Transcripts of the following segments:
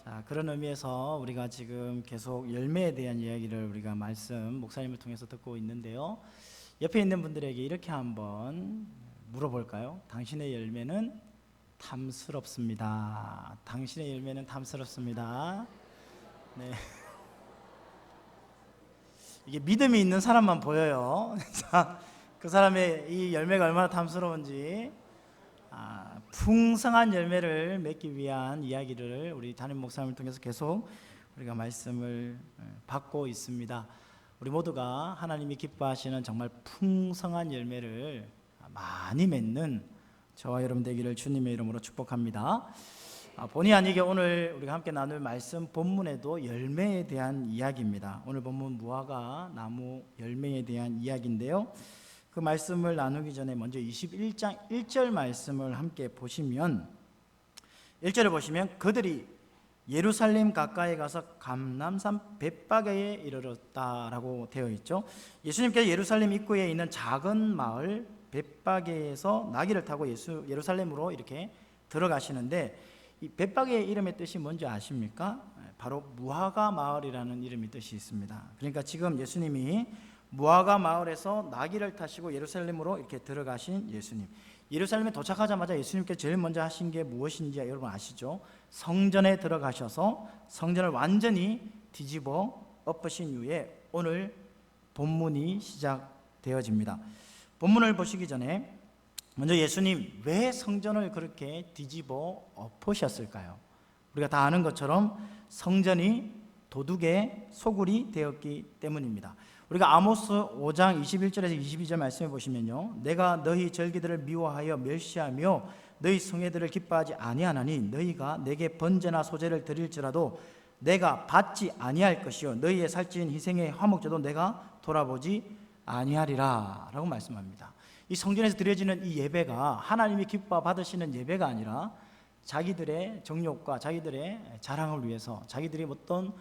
자, 그런 의미에서 우리가 지금 계속 열매에 대한 이야기를 우리가 말씀 목사님을 통해서 듣고 있는데요. 옆에 있는 분들에게 이렇게 한번 물어볼까요? 당신의 열매는 탐스럽습니다. 당신의 열매는 탐스럽습니다. 네. 이게 믿음이 있는 사람만 보여요. 자, 그 사람의 이 열매가 얼마나 탐스러운지, 풍성한 열매를 맺기 위한 이야기를 우리 담임 목사님을 통해서 계속 우리가 말씀을 받고 있습니다. 우리 모두가 하나님이 기뻐하시는 정말 풍성한 열매를 많이 맺는 저와 여러분 되기를 주님의 이름으로 축복합니다. 본의 아니게 오늘 우리가 함께 나눌 말씀 본문에도 열매에 대한 이야기입니다. 오늘 본문 무화과 나무 열매에 대한 이야기인데요. 그 말씀을 나누기 전에 먼저 21장 1절 말씀을 함께 보시면, 1절을 보시면 그들이 예루살렘 가까이 가서 감람산 벳바게에 이르렀다라고 되어 있죠. 예수님께서 예루살렘 입구에 있는 작은 마을 벳바게에서 나귀를 타고 예루살렘으로 이렇게 들어가시는데, 이 벳바게의 이름의 뜻이 뭔지 아십니까? 바로 무화과 마을이라는 이름의 뜻이 있습니다. 그러니까 지금 예수님이 무화과 마을에서 나귀를 타시고 예루살렘으로 이렇게 들어가신 예수님, 예루살렘에 도착하자마자 예수님께서 제일 먼저 하신 게 무엇인지 여러분 아시죠? 성전에 들어가셔서 성전을 완전히 뒤집어 엎으신 이후에 오늘 본문이 시작되어집니다. 본문을 보시기 전에 먼저 예수님 왜 성전을 그렇게 뒤집어 엎으셨을까요? 우리가 다 아는 것처럼 성전이 도둑의 소굴이 되었기 때문입니다. 우리가 아모스 5장 21절에서 22절 말씀해 보시면요, 내가 너희 절기들을 미워하여 멸시하며 너희 성회들을 기뻐하지 아니하나니 너희가 내게 번제나 소제를 드릴지라도 내가 받지 아니할 것이요 너희의 살찐 희생의 화목제도 내가 돌아보지 아니하리라 라고 말씀합니다. 이 성전에서 드려지는 이 예배가 하나님이 기뻐 받으시는 예배가 아니라 자기들의 정욕과 자기들의 자랑을 위해서 자기들이 어떤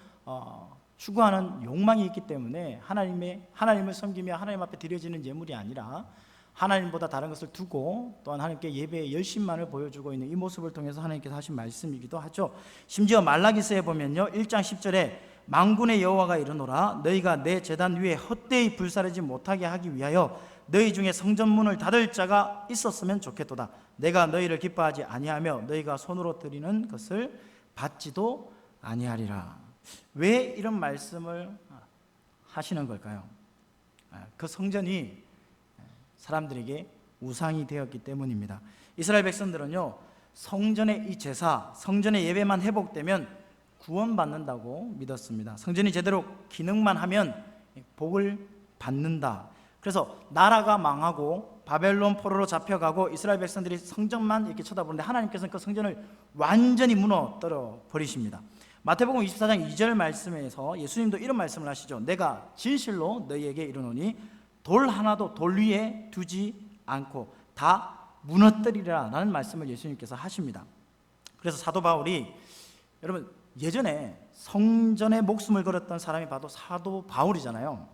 추구하는 욕망이 있기 때문에 하나님을 섬기며 하나님 앞에 드려지는 예물이 아니라 하나님보다 다른 것을 두고 또한 하나님께 예배의 열심만을 보여주고 있는 이 모습을 통해서 하나님께서 하신 말씀이기도 하죠. 심지어 말라기서에 보면요, 1장 10절에 만군의 여호와가 이르노라 너희가 내 제단 위에 헛되이 불사르지 못하게 하기 위하여 너희 중에 성전문을 닫을 자가 있었으면 좋겠도다. 내가 너희를 기뻐하지 아니하며 너희가 손으로 드리는 것을 받지도 아니하리라. 왜 이런 말씀을 하시는 걸까요? 그 성전이 사람들에게 우상이 되었기 때문입니다. 이스라엘 백성들은요, 성전의 이 제사, 성전의 예배만 회복되면 구원받는다고 믿었습니다. 성전이 제대로 기능만 하면 복을 받는다. 그래서 나라가 망하고 바벨론 포로로 잡혀가고 이스라엘 백성들이 성전만 이렇게 쳐다보는데 하나님께서는 그 성전을 완전히 무너뜨려 버리십니다. 마태복음 24장 2절 말씀에서 예수님도 이런 말씀을 하시죠. 내가 진실로 너희에게 이르노니 돌 하나도 돌 위에 두지 않고 다 무너뜨리라 라는 말씀을 예수님께서 하십니다. 그래서 사도 바울이, 여러분 예전에 성전에 목숨을 걸었던 사람이 봐도 사도 바울이잖아요.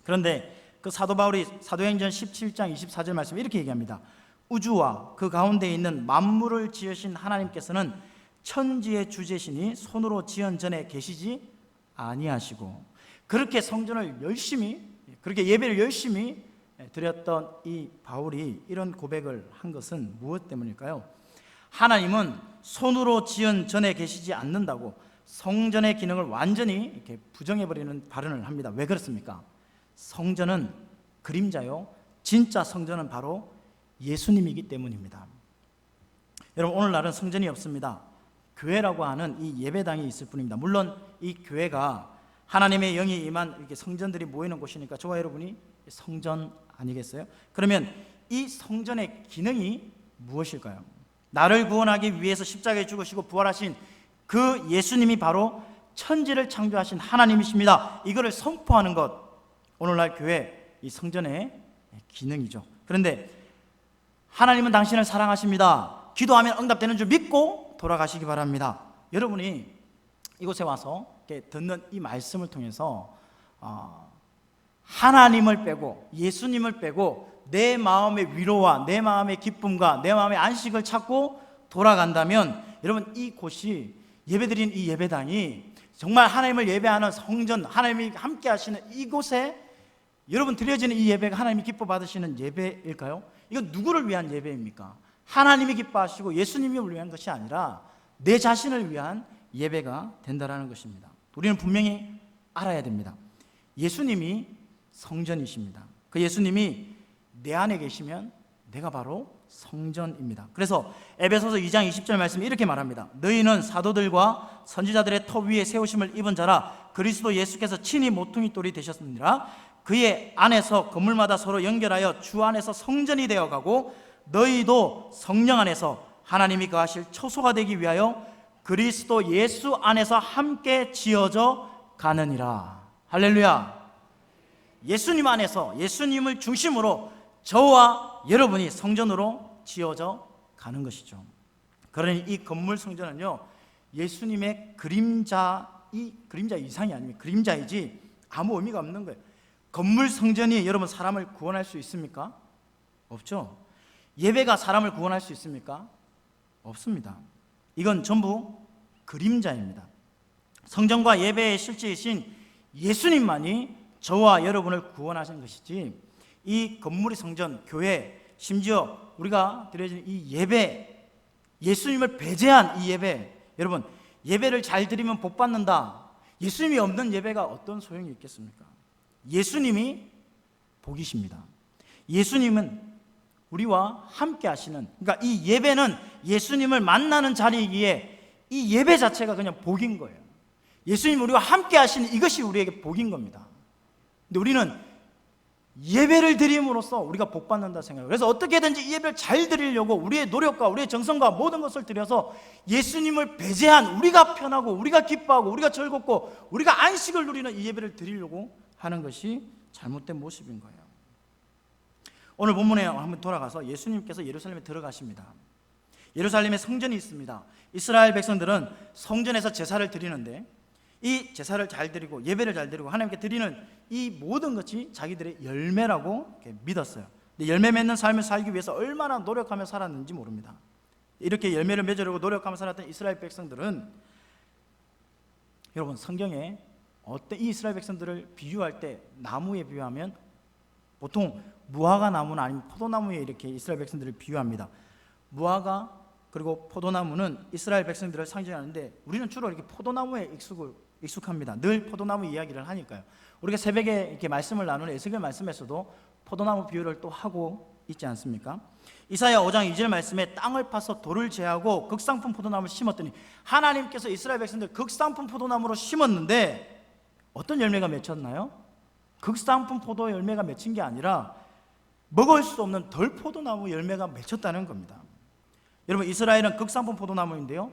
그런데 그 사도 바울이 사도행전 17장 24절 말씀 이렇게 얘기합니다. 우주와 그 가운데 있는 만물을 지으신 하나님께서는 천지의 주제시니 손으로 지은 전에 계시지 아니하시고, 그렇게 성전을 열심히, 그렇게 예배를 열심히 드렸던 이 바울이 이런 고백을 한 것은 무엇 때문일까요? 하나님은 손으로 지은 전에 계시지 않는다고 성전의 기능을 완전히 이렇게 부정해버리는 발언을 합니다. 왜 그렇습니까? 성전은 그림자요, 진짜 성전은 바로 예수님이기 때문입니다. 여러분, 오늘날은 성전이 없습니다. 교회라고 하는 이 예배당이 있을 뿐입니다. 물론 이 교회가 하나님의 영이 임한 이렇게 성전들이 모이는 곳이니까 저와 여러분이 성전 아니겠어요? 그러면 이 성전의 기능이 무엇일까요? 나를 구원하기 위해서 십자가에 죽으시고 부활하신 그 예수님이 바로 천지를 창조하신 하나님이십니다. 이거를 선포하는 것, 오늘날 교회 이 성전의 기능이죠. 그런데 하나님은 당신을 사랑하십니다. 기도하면 응답되는 줄 믿고 돌아가시기 바랍니다. 여러분이 이곳에 와서 듣는 이 말씀을 통해서 하나님을 빼고 예수님을 빼고 내 마음의 위로와 내 마음의 기쁨과 내 마음의 안식을 찾고 돌아간다면 여러분, 이곳이 예배드린 이 예배당이 정말 하나님을 예배하는 성전, 하나님이 함께 하시는 이곳에 여러분 드려지는 이 예배가 하나님이 기뻐 받으시는 예배일까요? 이건 누구를 위한 예배입니까? 하나님이 기뻐하시고 예수님을 위한 것이 아니라 내 자신을 위한 예배가 된다는 것입니다. 우리는 분명히 알아야 됩니다. 예수님이 성전이십니다. 그 예수님이 내 안에 계시면 내가 바로 성전입니다. 그래서 에베소서 2장 20절 말씀이 이렇게 말합니다. 너희는 사도들과 선지자들의 터 위에 세우심을 입은 자라. 그리스도 예수께서 친히 모퉁이 돌이 되셨느니라. 그의 안에서 건물마다 서로 연결하여 주 안에서 성전이 되어가고 너희도 성령 안에서 하나님이 거하실 처소가 되기 위하여 그리스도 예수 안에서 함께 지어져 가느니라. 할렐루야. 예수님 안에서 예수님을 중심으로 저와 여러분이 성전으로 지어져 가는 것이죠. 그러니 이 건물 성전은요, 예수님의 그림자 이상이 아니면 그림자이지 아무 의미가 없는 거예요. 건물 성전이 여러분 사람을 구원할 수 있습니까? 없죠. 예배가 사람을 구원할 수 있습니까? 없습니다. 이건 전부 그림자입니다. 성전과 예배의 실제이신 예수님만이 저와 여러분을 구원하신 것이지, 이 건물이 성전, 교회, 심지어 우리가 드려지는 이 예배, 예수님을 배제한 이 예배, 여러분 예배를 잘 드리면 복 받는다, 예수님이 없는 예배가 어떤 소용이 있겠습니까? 예수님이 복이십니다. 예수님은 우리와 함께 하시는, 그러니까 이 예배는 예수님을 만나는 자리이기에 이 예배 자체가 그냥 복인 거예요. 예수님 우리와 함께 하시는 이것이 우리에게 복인 겁니다. 근데 우리는 예배를 드림으로써 우리가 복 받는다 생각해요. 그래서 어떻게든지 이 예배를 잘 드리려고 우리의 노력과 우리의 정성과 모든 것을 들여서 예수님을 배제한, 우리가 편하고 우리가 기뻐하고 우리가 즐겁고 우리가 안식을 누리는 이 예배를 드리려고 하는 것이 잘못된 모습인 거예요. 오늘 본문에 한번 돌아가서 예수님께서 예루살렘에 들어가십니다. 예루살렘에 성전이 있습니다. 이스라엘 백성들은 성전에서 제사를 드리는데 이 제사를 잘 드리고 예배를 잘 드리고 하나님께 드리는 이 모든 것이 자기들의 열매라고 믿었어요. 근데 열매 맺는 삶을 살기 위해서 얼마나 노력하며 살았는지 모릅니다. 이렇게 열매를 맺으려고 노력하며 살았던 이스라엘 백성들은, 여러분 성경에 어떤 이 이스라엘 백성들을 비유할 때 나무에 비유하면 보통 무화과 나무나 아니면 포도나무에 이렇게 이스라엘 백성들을 비유합니다. 무화과 그리고 포도나무는 이스라엘 백성들을 상징하는데 우리는 주로 이렇게 포도나무에 익숙합니다. 늘 포도나무 이야기를 하니까요. 우리가 새벽에 이렇게 말씀을 나누는 에스겔 말씀에서도 포도나무 비유를 또 하고 있지 않습니까? 이사야 5장 2절 말씀에 땅을 파서 돌을 제하고 극상품 포도나무를 심었더니, 하나님께서 이스라엘 백성들 극상품 포도나무로 심었는데 어떤 열매가 맺혔나요? 극상품 포도 열매가 맺힌 게 아니라 먹을 수 없는 덜포도나무 열매가 맺혔다는 겁니다. 여러분 이스라엘은 극상품 포도나무인데요,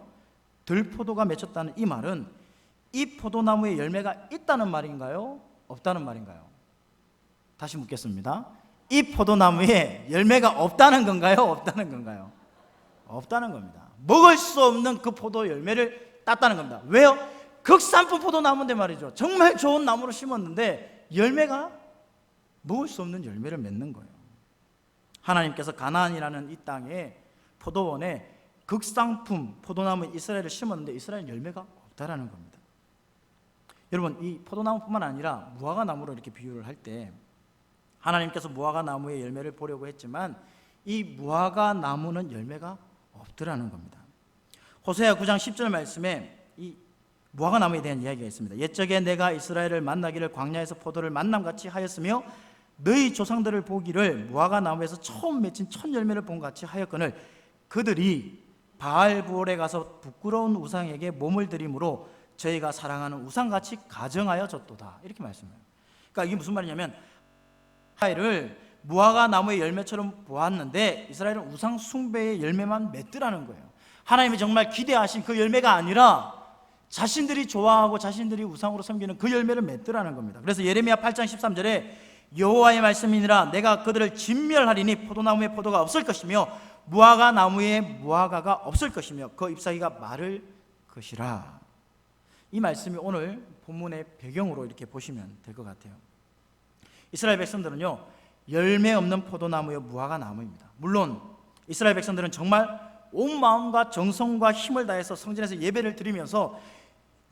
덜포도가 맺혔다는 이 말은 이 포도나무에 열매가 있다는 말인가요? 없다는 말인가요? 다시 묻겠습니다. 이 포도나무에 열매가 없다는 건가요? 없다는 건가요? 없다는 겁니다. 먹을 수 없는 그 포도 열매를 땄다는 겁니다. 왜요? 극상품 포도나무인데 말이죠. 정말 좋은 나무로 심었는데 열매가 먹을 수 없는 열매를 맺는 거예요. 하나님께서 가나안이라는 이 땅에 포도원에 극상품 포도나무 이스라엘을 심었는데 이스라엘 열매가 없다라는 겁니다. 여러분 이 포도나무뿐만 아니라 무화과 나무로 이렇게 비유를 할 때 하나님께서 무화과 나무의 열매를 보려고 했지만 이 무화과 나무는 열매가 없더라는 겁니다. 호세아 9장 10절 말씀에 이 무화과 나무에 대한 이야기가 있습니다. 옛적에 내가 이스라엘을 만나기를 광야에서 포도를 만남같이 하였으며 너희 조상들을 보기를 무화과 나무에서 처음 맺힌 첫 열매를 본 같이 하였거늘 그들이 바알부올에 가서 부끄러운 우상에게 몸을 드림으로 저희가 사랑하는 우상같이 가정하여 졌도다. 이렇게 말씀해요. 그러니까 이게 무슨 말이냐면 이스라엘을 무화과 나무의 열매처럼 보았는데 이스라엘은 우상 숭배의 열매만 맺더라는 거예요. 하나님이 정말 기대하신 그 열매가 아니라 자신들이 좋아하고 자신들이 우상으로 섬기는 그 열매를 맺더라는 겁니다. 그래서 예레미야 8장 13절에 여호와의 말씀이니라 내가 그들을 진멸하리니 포도나무에 포도가 없을 것이며 무화과 나무에 무화과가 없을 것이며 그 잎사귀가 마를 것이라. 이 말씀이 오늘 본문의 배경으로 이렇게 보시면 될 것 같아요. 이스라엘 백성들은요 열매 없는 포도나무의 무화과 나무입니다. 물론 이스라엘 백성들은 정말 온 마음과 정성과 힘을 다해서 성전에서 예배를 드리면서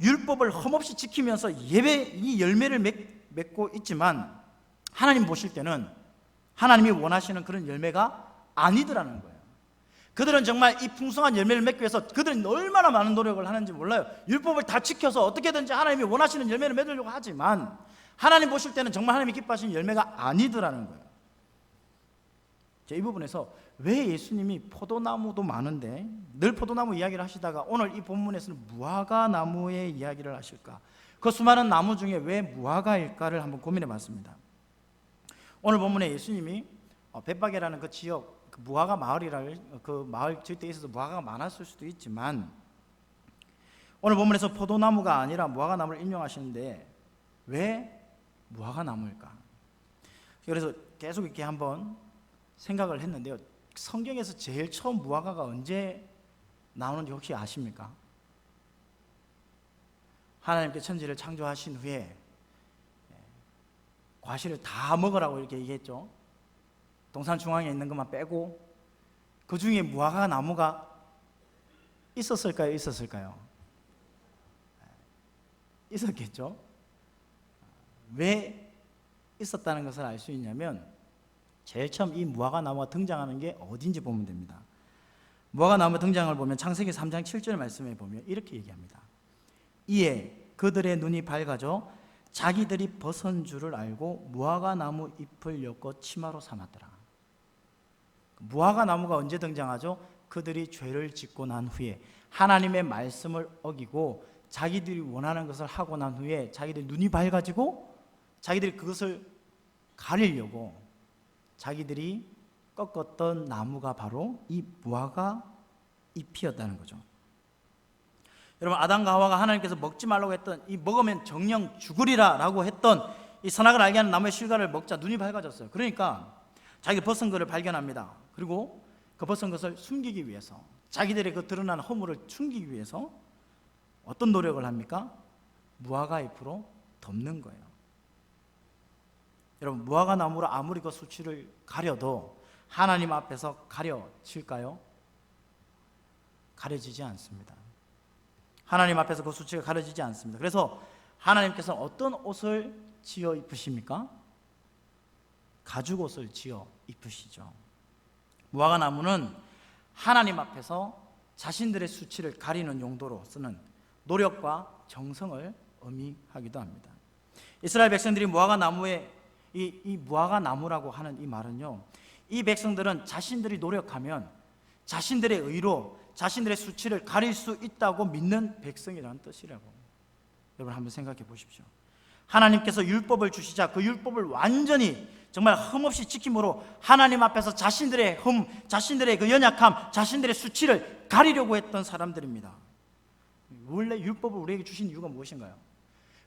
율법을 흠없이 지키면서 이 열매를 맺고 있지만 하나님 보실 때는 하나님이 원하시는 그런 열매가 아니더라는 거예요. 그들은 정말 이 풍성한 열매를 맺기 위해서 그들은 얼마나 많은 노력을 하는지 몰라요. 율법을 다 지켜서 어떻게든지 하나님이 원하시는 열매를 맺으려고 하지만 하나님 보실 때는 정말 하나님이 기뻐하시는 열매가 아니더라는 거예요. 이 부분에서 왜 예수님이 포도나무도 많은데 늘 포도나무 이야기를 하시다가 오늘 이 본문에서는 무화과 나무의 이야기를 하실까? 그 수많은 나무 중에 왜 무화과일까를 한번 고민해 봤습니다. 오늘 본문에 예수님이 벳박이라는 그 지역, 그 무화과 마을이랄 그 마을 지역에 있어서 무화과가 많았을 수도 있지만 오늘 본문에서 포도나무가 아니라 무화과 나무를 인용하시는데 왜 무화과 나무일까? 그래서 계속 이렇게 한번 생각을 했는데요. 성경에서 제일 처음 무화과가 언제 나오는지 혹시 아십니까? 하나님께서 천지를 창조하신 후에 과실을 다 먹으라고 이렇게 얘기했죠. 동산 중앙에 있는 것만 빼고 그 중에 무화과 나무가 있었을까요? 있었겠죠. 왜 있었다는 것을 알 수 있냐면 제일 처음 이 무화과 나무가 등장하는 게 어딘지 보면 됩니다. 무화과 나무 등장을 보면 창세기 3장 7절 말씀에 보면 이렇게 얘기합니다. 이에 그들의 눈이 밝아져 자기들이 벗은 줄을 알고 무화과 나무 잎을 엮어 치마로 삼았더라. 무화과 나무가 언제 등장하죠? 그들이 죄를 짓고 난 후에 하나님의 말씀을 어기고 자기들이 원하는 것을 하고 난 후에 자기들 눈이 밝아지고 자기들이 그것을 가리려고 자기들이 꺾었던 나무가 바로 이 무화과 잎이었다는 거죠. 여러분, 아담과 하와가 하나님께서 먹지 말라고 했던 이 먹으면 정령 죽으리라 라고 했던 이 선악을 알게 하는 나무의 실과를 먹자 눈이 밝아졌어요. 그러니까 자기가 벗은 것을 발견합니다. 그리고 그 벗은 것을 숨기기 위해서 자기들의 그 드러난 허물을 숨기기 위해서 어떤 노력을 합니까? 무화과 잎으로 덮는 거예요. 여러분, 무화과 나무로 아무리 그 수치를 가려도 하나님 앞에서 가려질까요? 가려지지 않습니다. 하나님 앞에서 그 수치가 가려지지 않습니다. 그래서 하나님께서 어떤 옷을 지어 입으십니까? 가죽 옷을 지어 입으시죠. 무화과 나무는 하나님 앞에서 자신들의 수치를 가리는 용도로 쓰는 노력과 정성을 의미하기도 합니다. 이스라엘 백성들이 무화과 나무에 이 무화과 나무라고 하는 이 말은요, 이 백성들은 자신들이 노력하면 자신들의 의로 자신들의 수치를 가릴 수 있다고 믿는 백성이라는 뜻이라고. 여러분 한번 생각해 보십시오. 하나님께서 율법을 주시자 그 율법을 완전히 정말 흠없이 지킴으로 하나님 앞에서 자신들의 자신들의 그 연약함, 자신들의 수치를 가리려고 했던 사람들입니다. 원래 율법을 우리에게 주신 이유가 무엇인가요?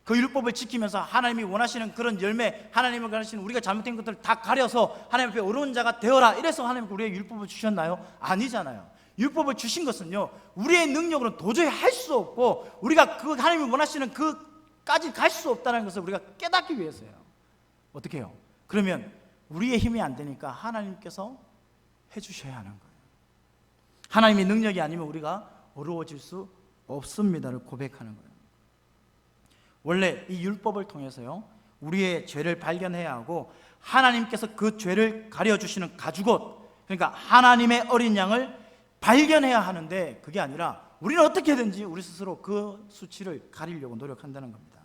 그 율법을 지키면서 하나님이 원하시는 그런 열매, 하나님이 원하시는 우리가 잘못된 것들을 다 가려서 하나님 앞에 어려운 자가 되어라, 이래서 하나님께 우리에게 율법을 주셨나요? 아니잖아요. 율법을 주신 것은요, 우리의 능력으로는 도저히 할 수 없고 우리가 그 하나님이 원하시는 그까지 갈 수 없다는 것을 우리가 깨닫기 위해서예요. 어떻게 해요? 그러면 우리의 힘이 안 되니까 하나님께서 해주셔야 하는 거예요. 하나님의 능력이 아니면 우리가 어려워질 수 없습니다를 고백하는 거예요. 원래 이 율법을 통해서요, 우리의 죄를 발견해야 하고 하나님께서 그 죄를 가려주시는 가죽옷, 그러니까 하나님의 어린 양을 발견해야 하는데 그게 아니라 우리는 어떻게든지 우리 스스로 그 수치를 가리려고 노력한다는 겁니다.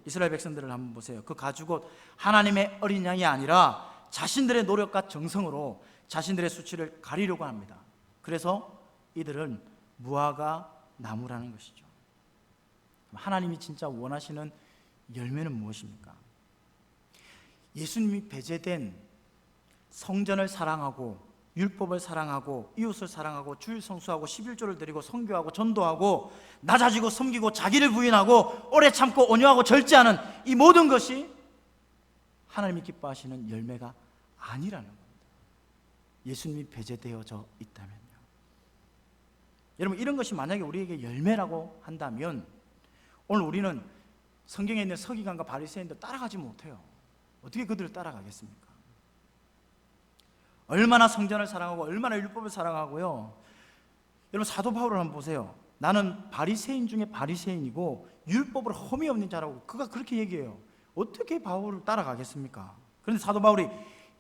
이스라엘 백성들을 한번 보세요. 그 가죽옷, 하나님의 어린 양이 아니라 자신들의 노력과 정성으로 자신들의 수치를 가리려고 합니다. 그래서 이들은 무화과 나무라는 것이죠. 하나님이 진짜 원하시는 열매는 무엇입니까? 예수님이 배제된 성전을 사랑하고 율법을 사랑하고 이웃을 사랑하고 주일 성수하고 11조를 드리고 선교하고 전도하고 낮아지고 섬기고 자기를 부인하고 오래 참고 온유하고 절제하는 이 모든 것이 하나님이 기뻐하시는 열매가 아니라는 겁니다. 예수님이 배제되어져 있다면요. 여러분, 이런 것이 만약에 우리에게 열매라고 한다면 오늘 우리는 성경에 있는 서기관과 바리새인들 따라가지 못해요. 어떻게 그들을 따라가겠습니까? 얼마나 성전을 사랑하고 얼마나 율법을 사랑하고요. 여러분 사도 바울을 한번 보세요. 나는 바리새인 중에 바리새인이고 율법을 흠이 없는 자라고 그가 그렇게 얘기해요. 어떻게 바울을 따라가겠습니까? 그런데 사도 바울이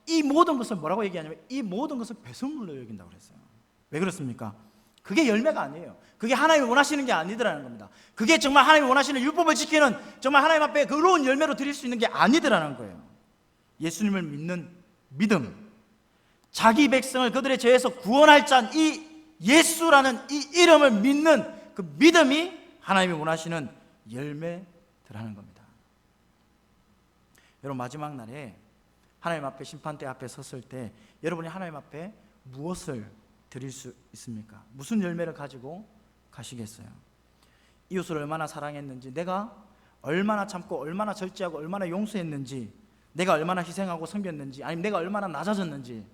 이 모든 것을 뭐라고 얘기하냐면 이 모든 것을 배설물로 여긴다고 그랬어요. 왜 그렇습니까? 그게 열매가 아니에요. 그게 하나님이 원하시는 게 아니더라는 겁니다. 그게 정말 하나님이 원하시는 율법을 지키는 정말 하나님 앞에 의로운 열매로 드릴 수 있는 게 아니더라는 거예요. 예수님을 믿는 믿음, 자기 백성을 그들의 죄에서 구원할 자 이 예수라는 이 이름을 믿는 그 믿음이 하나님이 원하시는 열매더라는 겁니다. 여러분 마지막 날에 하나님 앞에 심판대 앞에 섰을 때 여러분이 하나님 앞에 무엇을 드릴 수 있습니까? 무슨 열매를 가지고 가시겠어요? 이웃을 얼마나 사랑했는지, 내가 얼마나 참고 얼마나 절제하고 얼마나 용서했는지, 내가 얼마나 희생하고 섬겼는지, 아니면 내가 얼마나 낮아졌는지,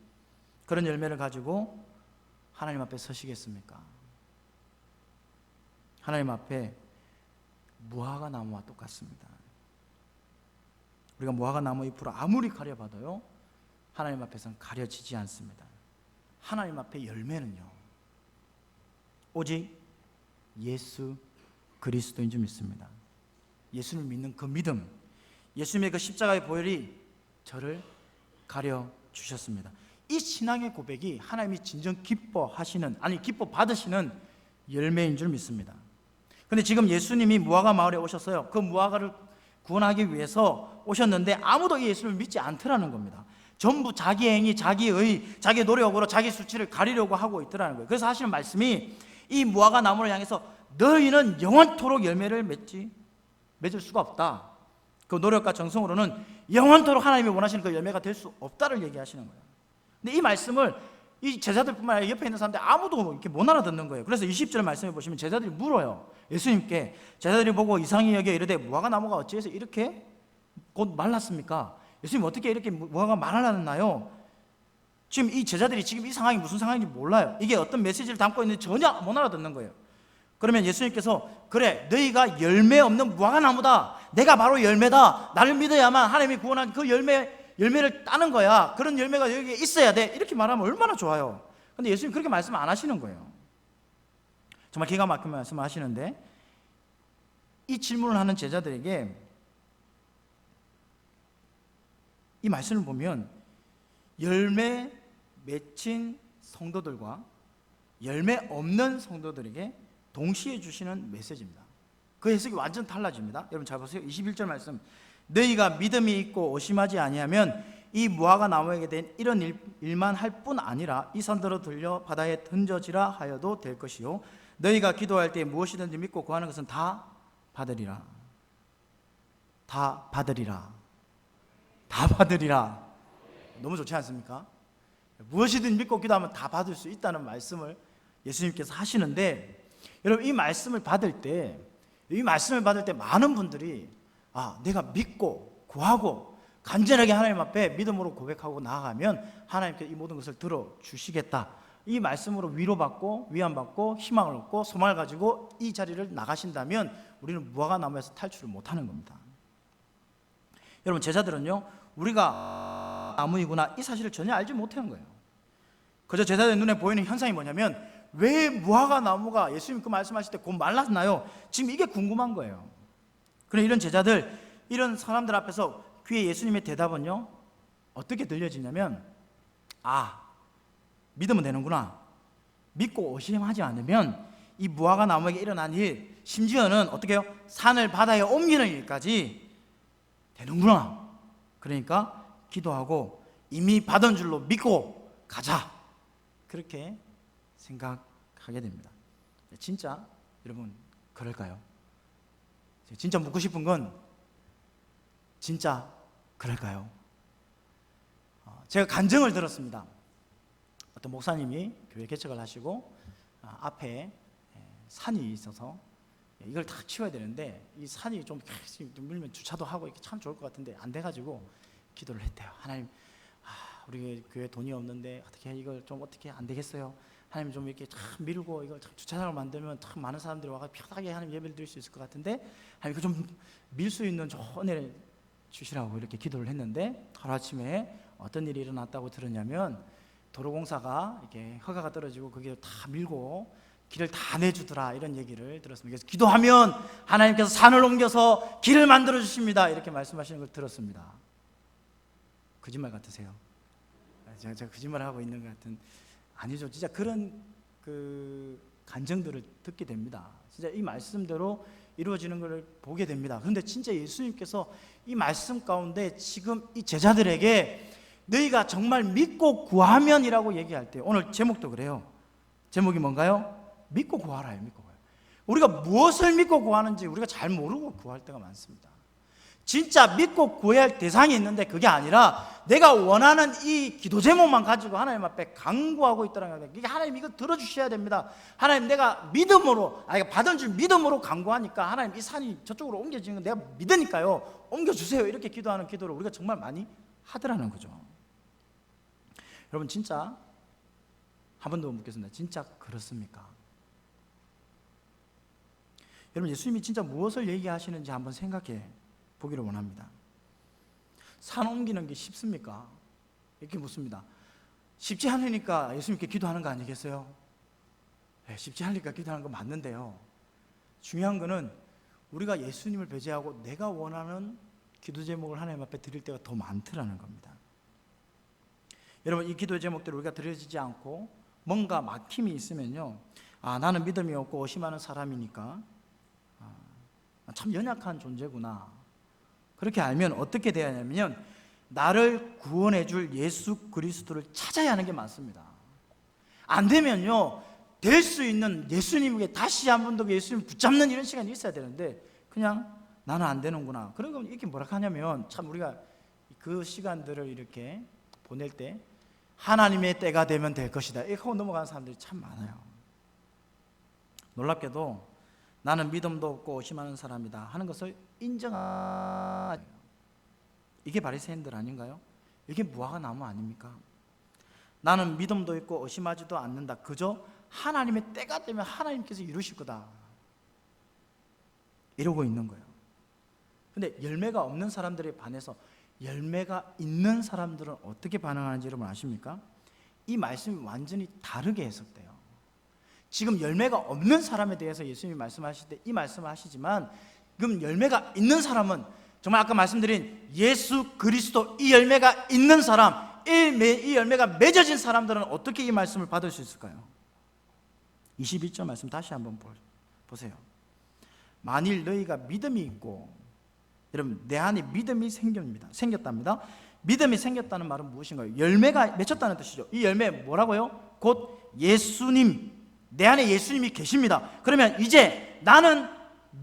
그런 열매를 가지고 하나님 앞에 서시겠습니까? 하나님 앞에 무화과 나무와 똑같습니다. 우리가 무화과 나무 잎으로 아무리 가려봐도요 하나님 앞에서는 가려지지 않습니다. 하나님 앞에 열매는요 오직 예수 그리스도인 줄 믿습니다. 예수를 믿는 그 믿음, 예수님의 그 십자가의 보혈이 저를 가려주셨습니다. 이 신앙의 고백이 하나님이 진정 기뻐하시는, 아니 기뻐 받으시는 열매인 줄 믿습니다. 그런데 지금 예수님이 무화과 마을에 오셨어요. 그 무화과를 구원하기 위해서 오셨는데 아무도 이 예수를 믿지 않더라는 겁니다. 전부 자기 행위, 자기의, 자기 노력으로 자기 수치를 가리려고 하고 있더라는 거예요. 그래서 하시는 말씀이 이 무화과 나무를 향해서 너희는 영원토록 열매를 맺을 수가 없다. 그 노력과 정성으로는 영원토록 하나님이 원하시는 그 열매가 될 수 없다를 얘기하시는 거예요. 근데 이 말씀을 이 제자들뿐만 아니라 옆에 있는 사람들 아무도 이렇게 못 알아듣는 거예요. 그래서 20절 말씀에 보시면 제자들이 물어요. 예수님께. 제자들이 보고 이상히 여겨 이르되 무화과 나무가 어찌해서 이렇게 곧 말랐습니까? 예수님 어떻게 이렇게 무화과가 말랐나요? 지금 이 제자들이 지금 이 상황이 무슨 상황인지 몰라요. 이게 어떤 메시지를 담고 있는지 전혀 못 알아듣는 거예요. 그러면 예수님께서 그래 너희가 열매 없는 무화과 나무다. 내가 바로 열매다. 나를 믿어야만 하나님이 구원한 그 열매를 따는 거야. 그런 열매가 여기에 있어야 돼. 이렇게 말하면 얼마나 좋아요. 근데 예수님 그렇게 말씀 안 하시는 거예요. 정말 기가 막힌 말씀을 하시는데 이 질문을 하는 제자들에게 이 말씀을 보면 열매 맺힌 성도들과 열매 없는 성도들에게 동시에 주시는 메시지입니다. 그 해석이 완전 달라집니다. 여러분 잘 보세요. 21절 말씀. 너희가 믿음이 있고 의심하지 아니하면 이 무화과 나무에게 된 이런 일만 할 뿐 아니라 이 산더러 들려 바다에 던져지라 하여도 될 것이요 너희가 기도할 때 무엇이든지 믿고 구하는 것은 다 받으리라. 다 받으리라. 다 받으리라. 너무 좋지 않습니까? 무엇이든 믿고 기도하면 다 받을 수 있다는 말씀을 예수님께서 하시는데 여러분 이 말씀을 받을 때 많은 분들이 내가 믿고 구하고 간절하게 하나님 앞에 믿음으로 고백하고 나아가면 하나님께서 이 모든 것을 들어주시겠다. 이 말씀으로 위로받고 위안받고 희망을 얻고 소망을 가지고 이 자리를 나가신다면 우리는 무화과 나무에서 탈출을 못하는 겁니다. 여러분 제자들은요 우리가 나무이구나 이 사실을 전혀 알지 못하는 거예요. 그저 제자들 눈에 보이는 현상이 뭐냐면 왜 무화과 나무가 예수님 그 말씀하실 때 곧 말랐나요? 지금 이게 궁금한 거예요. 그래 이런 제자들, 이런 사람들 앞에서 귀에 예수님의 대답은요 어떻게 들려지냐면 믿으면 되는구나. 믿고 의심하지 않으면 이 무화과 나무에게 일어난 일, 심지어는 어떻게 해요? 산을 바다에 옮기는 일까지 되는구나. 그러니까 기도하고 이미 받은 줄로 믿고 가자. 그렇게 생각하게 됩니다. 진짜 여러분 그럴까요? 진짜 묻고 싶은 건 진짜 그럴까요? 제가 간증을 들었습니다. 어떤 목사님이 교회 개척을 하시고 앞에 산이 있어서 이걸 다 치워야 되는데 이 산이 좀 밀면 주차도 하고 이렇게 참 좋을 것 같은데 안 돼가지고 기도를 했대요. 하나님, 우리 교회 돈이 없는데 어떻게 이걸 좀 어떻게 안 되겠어요? 하나님 좀 이렇게 참 밀고 이걸 참 주차장을 만들면 참 많은 사람들이 와서 편하게 하나님 예배를 드릴 수 있을 것 같은데 하나님 이거 좀 밀 수 있는 좋은 일 주시라고 이렇게 기도를 했는데 하루아침에 어떤 일이 일어났다고 들었냐면 도로공사가 이렇게 허가가 떨어지고 거기에 다 밀고 길을 다 내주더라, 이런 얘기를 들었습니다. 그래서 기도하면 하나님께서 산을 옮겨서 길을 만들어 주십니다, 이렇게 말씀하시는 걸 들었습니다. 거짓말 같으세요? 제가 거짓말을 하고 있는 것 같은, 아니죠. 진짜 그런 간증들을 듣게 됩니다. 진짜 이 말씀대로 이루어지는 것을 보게 됩니다. 그런데 진짜 예수님께서 이 말씀 가운데 지금 이 제자들에게 너희가 정말 믿고 구하면이라고 얘기할 때, 오늘 제목도 그래요. 제목이 뭔가요? 믿고 구하라요. 믿고 구하라. 우리가 무엇을 믿고 구하는지 우리가 잘 모르고 구할 때가 많습니다. 진짜 믿고 구해야 할 대상이 있는데 그게 아니라 내가 원하는 이 기도 제목만 가지고 하나님 앞에 간구하고 있다는 거예요. 하나님 이거 들어주셔야 됩니다. 하나님 내가 믿음으로, 받은 줄 믿음으로 간구하니까 하나님 이 산이 저쪽으로 옮겨지는 건 내가 믿으니까요, 옮겨주세요, 이렇게 기도하는 기도를 우리가 정말 많이 하더라는 거죠. 여러분, 진짜 한 번 더 묻겠습니다. 진짜 그렇습니까? 여러분, 예수님이 진짜 무엇을 얘기하시는지 한번 생각해 보기를 원합니다. 산 옮기는 게 쉽습니까? 이렇게 묻습니다. 쉽지 않으니까 예수님께 기도하는 거 아니겠어요? 네, 쉽지 않으니까 기도하는 거 맞는데요, 중요한 거는 우리가 예수님을 배제하고 내가 원하는 기도 제목을 하나님 앞에 드릴 때가 더 많더라는 겁니다. 여러분, 이 기도 제목들을 우리가 드려지지 않고 뭔가 막힘이 있으면요, 나는 믿음이 없고 의심하는 사람이니까 참 연약한 존재구나, 그렇게 알면 어떻게 돼야 하냐면 나를 구원해 줄 예수 그리스도를 찾아야 하는 게 맞습니다. 안 되면요, 될 수 있는 예수님에게 다시 한 번 더 예수님 붙잡는 이런 시간이 있어야 되는데 그냥 나는 안 되는구나. 그러면 이렇게 뭐라 하냐면, 참 우리가 그 시간들을 이렇게 보낼 때 하나님의 때가 되면 될 것이다, 이렇게 하고 넘어가는 사람들이 참 많아요. 놀랍게도 나는 믿음도 없고 의심하는 사람이다 하는 것을 인정하는, 이게 바리새인들 아닌가요? 이게 무화과 나무 아닙니까? 나는 믿음도 있고 의심하지도 않는다, 그저 하나님의 때가 되면 하나님께서 이루실 거다, 이러고 있는 거예요. 근데 열매가 없는 사람들에 반해서 열매가 있는 사람들은 어떻게 반응하는지 여러분 아십니까? 이 말씀이 완전히 다르게 해석돼요. 지금 열매가 없는 사람에 대해서 예수님이 말씀하실 때 이 말씀을 하시지만, 그럼 열매가 있는 사람은 정말 아까 말씀드린 예수 그리스도 이 열매가 있는 사람, 이 열매가 맺어진 사람들은 어떻게 이 말씀을 받을 수 있을까요? 21절 말씀 다시 한번 보세요. 만일 너희가 믿음이 있고, 여러분 내 안에 믿음이 생겼답니다. 믿음이 생겼다는 말은 무엇인가요? 열매가 맺혔다는 뜻이죠. 이 열매 뭐라고요? 곧 예수님, 내 안에 예수님이 계십니다. 그러면 이제 나는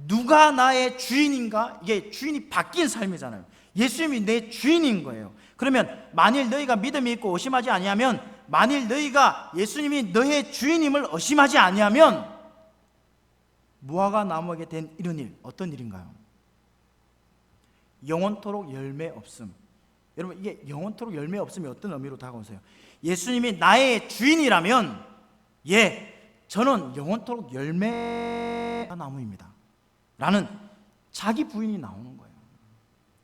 누가 나의 주인인가? 이게 주인이 바뀐 삶이잖아요. 예수님이 내 주인인 거예요. 그러면 만일 너희가 믿음이 있고 의심하지 아니하면, 만일 너희가 예수님이 너의 주인임을 의심하지 아니하면 무화과 나무에게 된 이런 일, 어떤 일인가요? 영원토록 열매 없음. 여러분, 이게 영원토록 열매 없음이 어떤 의미로 다가오세요? 예수님이 나의 주인이라면, 저는 영원토록 열매 나무입니다 라는 자기 부인이 나오는 거예요.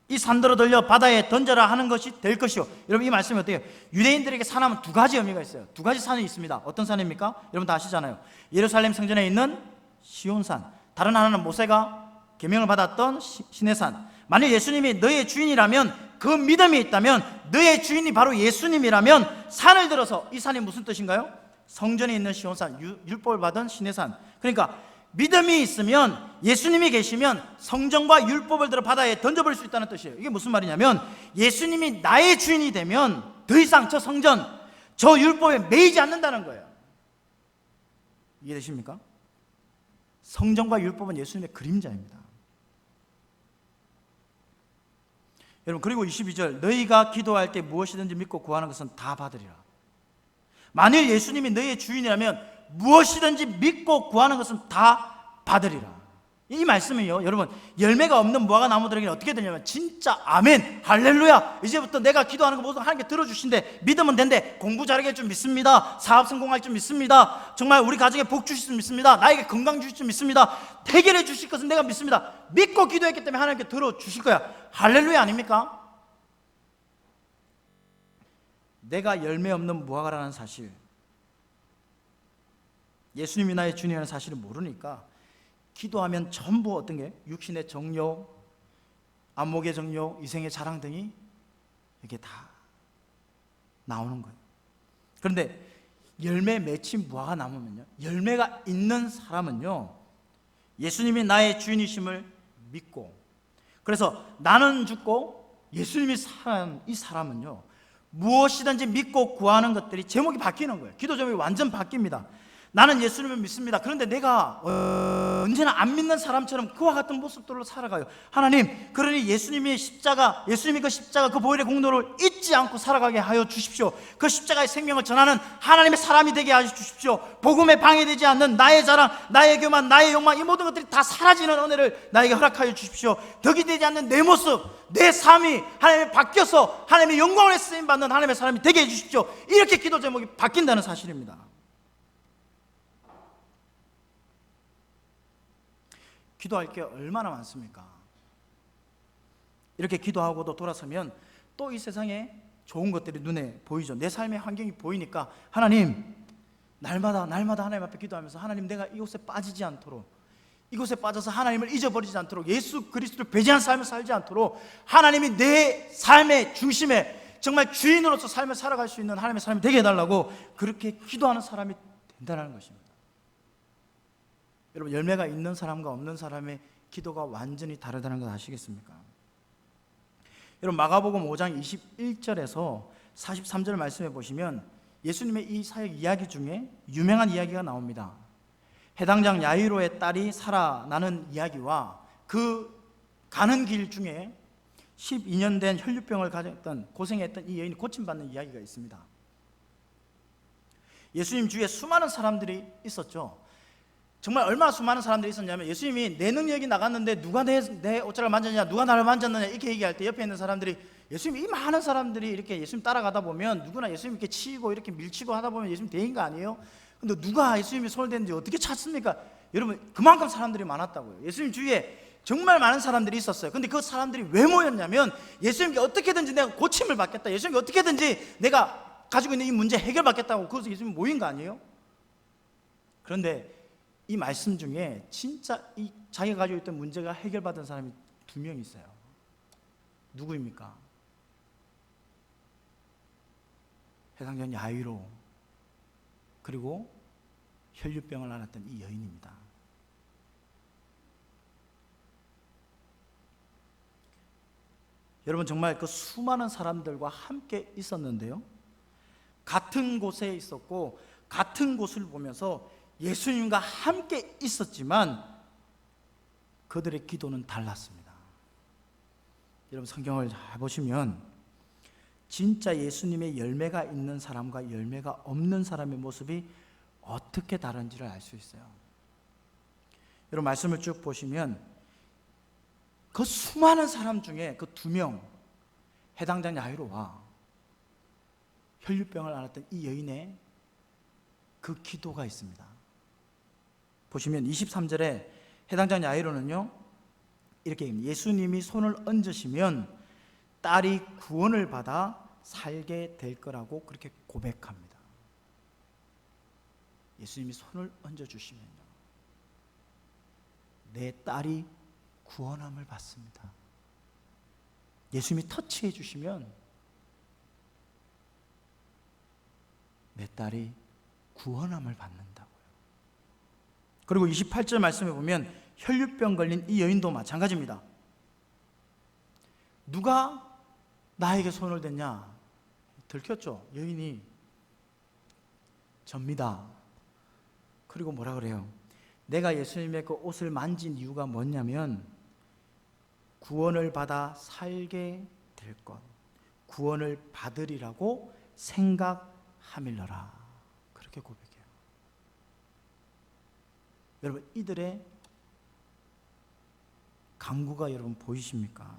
이 산들어 들려 바다에 던져라 하는 것이 될 것이요. 여러분, 이 말씀이 어때요? 유대인들에게 산하면 두 가지 의미가 있어요. 두 가지 산이 있습니다. 어떤 산입니까? 여러분 다 아시잖아요. 예루살렘 성전에 있는 시온산, 다른 하나는 모세가 계명을 받았던 시내산. 만일 예수님이 너의 주인이라면, 그 믿음이 있다면, 너의 주인이 바로 예수님이라면 산을 들어서, 이 산이 무슨 뜻인가요? 성전에 있는 시온산, 율법을 받은 시내산. 그러니까 믿음이 있으면, 예수님이 계시면 성전과 율법을 들어 바다에 던져버릴 수 있다는 뜻이에요. 이게 무슨 말이냐면, 예수님이 나의 주인이 되면 더 이상 저 성전, 저 율법에 매이지 않는다는 거예요. 이해되십니까? 성전과 율법은 예수님의 그림자입니다. 여러분, 그리고 22절, 너희가 기도할 때 무엇이든지 믿고 구하는 것은 다 받으리라. 만일 예수님이 너희의 주인이라면 무엇이든지 믿고 구하는 것은 다 받으리라. 이 말씀이요, 여러분, 열매가 없는 무화과 나무들에게는 어떻게 되냐면, 진짜 아멘, 할렐루야, 이제부터 내가 기도하는 거 모두 하나님께 들어주신대, 믿으면 된대, 공부 잘하게 할 줄 믿습니다, 사업 성공할 줄 믿습니다, 정말 우리 가정에 복 주실 줄 믿습니다, 나에게 건강 주실 줄 믿습니다, 해결해 주실 것은 내가 믿습니다. 믿고 기도했기 때문에 하나님께 들어주실 거야. 할렐루야 아닙니까? 내가 열매 없는 무화과라는 사실, 예수님이 나의 주님이라는 사실을 모르니까 기도하면 전부 어떤 게 육신의 정욕, 안목의 정욕, 이생의 자랑 등이 이게 다 나오는 거예요. 그런데 열매 맺힌 무화과 나무면요, 열매가 있는 사람은요, 예수님이 나의 주인이심을 믿고, 그래서 나는 죽고 예수님이 사는 이 사람은요, 무엇이든지 믿고 구하는 것들이 제목이 바뀌는 거예요. 기도 제목이 완전 바뀝니다. 나는 예수님을 믿습니다. 그런데 내가 언제나 안 믿는 사람처럼 그와 같은 모습들로 살아가요. 하나님, 그러니 예수님이 그 십자가 그 보혈의 공로를 잊지 않고 살아가게 하여 주십시오. 그 십자가의 생명을 전하는 하나님의 사람이 되게 하여 주십시오. 복음에 방해되지 않는 나의 자랑, 나의 교만, 나의 욕망, 이 모든 것들이 다 사라지는 은혜를 나에게 허락하여 주십시오. 덕이 되지 않는 내 모습, 내 삶이 하나님의 바뀌어서 하나님의 영광을 쓰임받는 하나님의 사람이 되게 해 주십시오. 이렇게 기도 제목이 바뀐다는 사실입니다. 기도할 게 얼마나 많습니까? 이렇게 기도하고도 돌아서면 또 이 세상에 좋은 것들이 눈에 보이죠. 내 삶의 환경이 보이니까 하나님, 날마다 하나님 앞에 기도하면서 하나님, 내가 이곳에 빠지지 않도록, 이곳에 빠져서 하나님을 잊어버리지 않도록, 예수 그리스도를 배제한 삶을 살지 않도록 하나님이 내 삶의 중심에 정말 주인으로서 삶을 살아갈 수 있는 하나님의 사람이 되게 해달라고 그렇게 기도하는 사람이 된다는 것입니다. 여러분, 열매가 있는 사람과 없는 사람의 기도가 완전히 다르다는 걸 아시겠습니까? 여러분, 마가복음 5장 21절에서 43절 말씀해 보시면 예수님의 이 사역 이야기 중에 유명한 이야기가 나옵니다. 해당장 야이로의 딸이 살아나는 이야기와 그 가는 길 중에 12년 된 혈류병을 가졌던, 고생했던 이 여인이 고침받는 이야기가 있습니다. 예수님 주위에 수많은 사람들이 있었죠. 정말 얼마나 수많은 사람들이 있었냐면, 예수님이 내 능력이 나갔는데 누가 내 옷자락을 만졌냐, 누가 나를 만졌느냐, 이렇게 얘기할 때 옆에 있는 사람들이, 예수님, 이 많은 사람들이 이렇게 예수님 따라가다 보면 누구나 예수님 이렇게 치고 이렇게 밀치고 하다 보면 예수님 대인 거 아니에요? 근데 누가 예수님이 손을 댔는지 어떻게 찾습니까? 여러분, 그만큼 사람들이 많았다고요. 예수님 주위에 정말 많은 사람들이 있었어요. 근데 그 사람들이 왜 모였냐면, 예수님께 어떻게든지 내가 고침을 받겠다, 예수님께 어떻게든지 내가 가지고 있는 이 문제 해결받겠다고 그래서 예수님 모인 거 아니에요? 그런데 이 말씀 중에 진짜 이 자기가 가지고 있던 문제가 해결받은 사람이 2명 있어요. 누구입니까? 해당장 야이로, 그리고 혈류병을 앓았던 이 여인입니다. 여러분, 정말 그 수많은 사람들과 함께 있었는데요, 같은 곳에 있었고 같은 곳을 보면서 예수님과 함께 있었지만 그들의 기도는 달랐습니다. 여러분, 성경을 잘 보시면 진짜 예수님의 열매가 있는 사람과 열매가 없는 사람의 모습이 어떻게 다른지를 알 수 있어요. 여러분, 말씀을 쭉 보시면 그 수많은 사람 중에 그 2명, 해당장 야이로와 혈류병을 앓았던 이 여인의 그 기도가 있습니다. 보시면 23절에 해당장 야이로는요, 이렇게 얘기합니다. 예수님이 손을 얹으시면 딸이 구원을 받아 살게 될 거라고 그렇게 고백합니다. 예수님이 손을 얹어주시면요, 내 딸이 구원함을 받습니다. 예수님이 터치해 주시면 내 딸이 구원함을 받는다고요. 그리고 28절 말씀에 보면 혈류병 걸린 이 여인도 마찬가지입니다. 누가 나에게 손을 댔냐? 들켰죠? 여인이 접니다. 그리고 뭐라 그래요? 내가 예수님의 그 옷을 만진 이유가 뭐냐면 구원을 받아 살게 될 것, 구원을 받으리라고 생각함일러라, 그렇게 고백해요. 여러분, 이들의 강구가 여러분 보이십니까?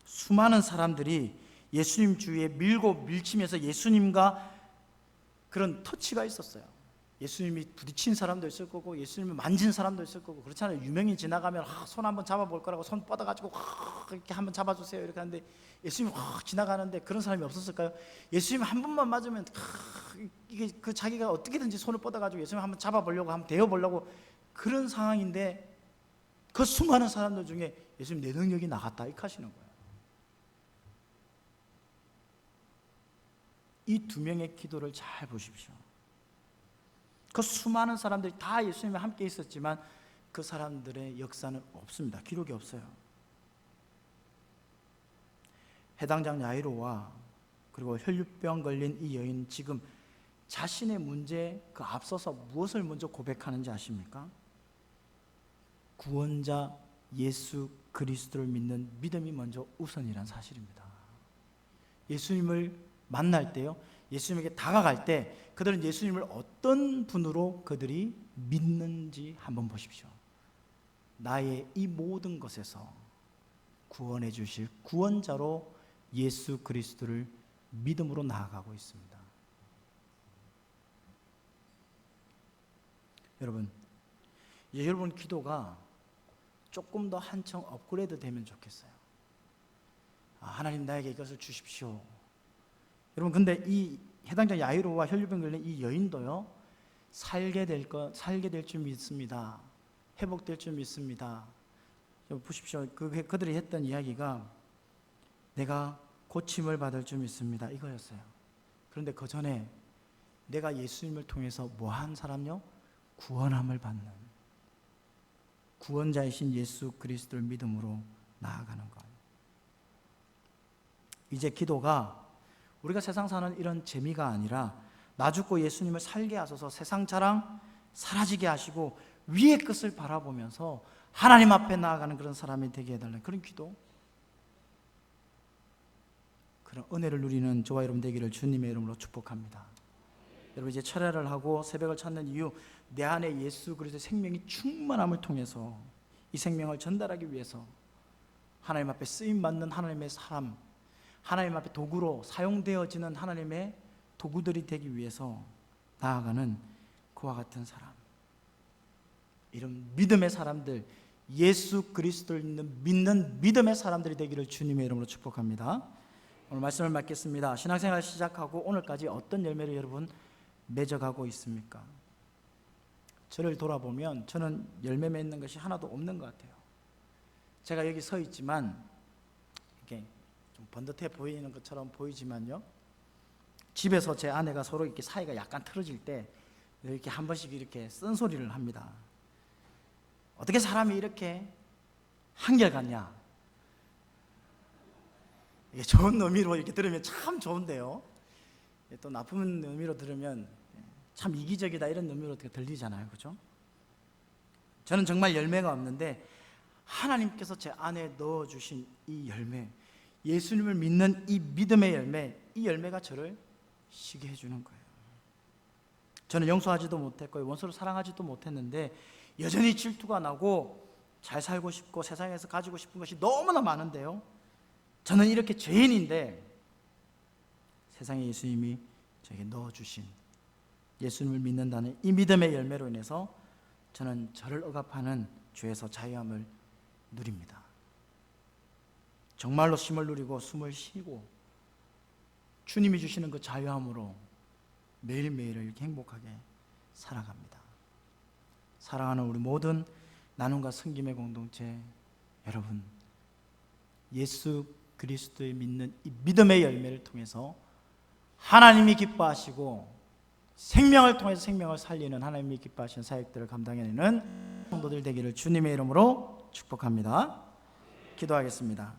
수많은 사람들이 예수님 주위에 밀고 밀치면서 예수님과 그런 터치가 있었어요. 예수님이 부딪힌 사람도 있을 거고 예수님을 만진 사람도 있을 거고 그렇잖아요. 유명인 지나가면 손 한번 잡아볼 거라고 손 뻗어가지고 이렇게 한번 잡아주세요 이렇게 하는데 예수님이 지나가는데 그런 사람이 없었을까요? 예수님 한 번만 맞으면 이게 그 자기가 어떻게든지 손을 뻗어가지고 예수님 한번 잡아보려고 한번 대어보려고 그런 상황인데 그 수많은 사람들 중에 예수님 내 능력이 나갔다 이렇게 하시는 거예요. 이 두 명의 기도를 잘 보십시오. 그 수많은 사람들이 다 예수님과 함께 있었지만 그 사람들의 역사는 없습니다. 기록이 없어요. 해당장 야이로와 그리고 혈류병 걸린 이 여인 지금 자신의 문제 그 앞서서 무엇을 먼저 고백하는지 아십니까? 구원자 예수 그리스도를 믿는 믿음이 먼저 우선이란 사실입니다. 예수님을 만날 때요, 예수님에게 다가갈 때 그들은 예수님을 어떤 분으로 그들이 믿는지 한번 보십시오. 나의 이 모든 것에서 구원해 주실 구원자로 예수 그리스도를 믿음으로 나아가고 있습니다. 여러분, 이제 여러분 기도가 조금 더 한층 업그레이드 되면 좋겠어요. 하나님 나에게 이것을 주십시오. 여러분 근데 이 해당자 야이로와 혈류병 걸린 이 여인도요 살게 될 줄 믿습니다. 회복될 줄 믿습니다. 보십시오. 그들이 했던 이야기가 내가 고침을 받을 줄 믿습니다 이거였어요. 그런데 그 전에 내가 예수님을 통해서 뭐한 사람요? 구원함을 받는 구원자이신 예수 그리스도를 믿음으로 나아가는 것. 이제 기도가 우리가 세상 사는 이런 재미가 아니라 나 죽고 예수님을 살게 하소서 세상 자랑 사라지게 하시고 위의 끝을 바라보면서 하나님 앞에 나아가는 그런 사람이 되게 해달라는 그런 기도, 그런 은혜를 누리는 저와 여러분 되기를 주님의 이름으로 축복합니다. 여러분 이제 철야를 하고 새벽을 찾는 이유, 내 안에 예수 그리스도의 생명이 충만함을 통해서 이 생명을 전달하기 위해서 하나님 앞에 쓰임받는 하나님의 사람, 하나님 앞에 도구로 사용되어지는 하나님의 도구들이 되기 위해서 나아가는 그와 같은 사람, 이런 믿음의 사람들, 예수 그리스도를 믿는 믿음의 사람들이 되기를 주님의 이름으로 축복합니다. 오늘 말씀을 맡겠습니다. 신앙생활 시작하고 오늘까지 어떤 열매를 여러분 맺어가고 있습니까? 저를 돌아보면 저는 열매 맺는 것이 하나도 없는 것 같아요. 제가 여기 서 있지만 이렇게 좀 번듯해 보이는 것처럼 보이지만요, 집에서 제 아내가 서로 이렇게 사이가 약간 틀어질 때 이렇게 한 번씩 이렇게 쓴소리를 합니다. 어떻게 사람이 이렇게 한결같냐? 이게 좋은 의미로 이렇게 들으면 참 좋은데요, 또 나쁜 의미로 들으면 참 이기적이다 이런 의미로 들리잖아요, 그렇죠? 저는 정말 열매가 없는데 하나님께서 제 안에 넣어주신 이 열매, 예수님을 믿는 이 믿음의 열매, 이 열매가 저를 쉬게 해주는 거예요. 저는 용서하지도 못했고 원수를 사랑하지도 못했는데 여전히 질투가 나고 잘 살고 싶고 세상에서 가지고 싶은 것이 너무나 많은데요, 저는 이렇게 죄인인데 세상에 예수님이 저에게 넣어주신 예수님을 믿는다는 이 믿음의 열매로 인해서 저는 저를 억압하는 죄에서 자유함을 누립니다. 정말로 쉼을 누리고 숨을 쉬고 주님이 주시는 그 자유함으로 매일매일을 이렇게 행복하게 살아갑니다. 사랑하는 우리 모든 나눔과 섬김의 공동체 여러분, 예수 그리스도의 믿는 이 믿음의 열매를 통해서 하나님이 기뻐하시고 생명을 통해서 생명을 살리는 하나님이 기뻐하시는 사역들을 감당해내는 성도들 되기를 주님의 이름으로 축복합니다. 기도하겠습니다.